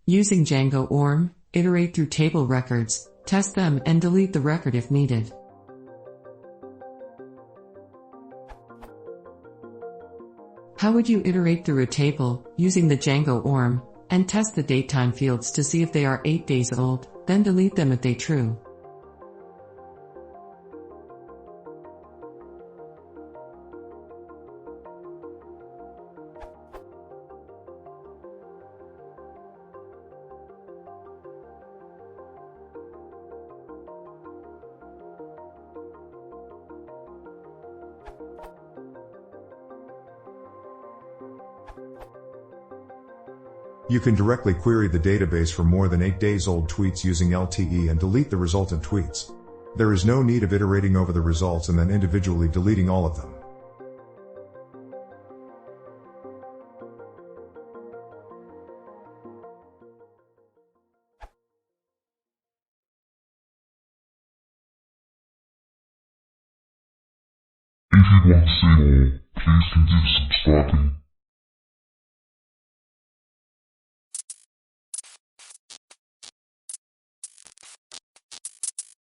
Using Django ORM, iterate through table records, test them and delete the record if needed. How would you iterate through a table, using the Django ORM, and test the datetime fields to see if they are 8 days old, then delete them if they true? You can directly query the database for more than 8 days old tweets using LTE and delete the resultant tweets. There is no need of iterating over the results and then individually deleting all of them. If you want to see more, please consider subscribing.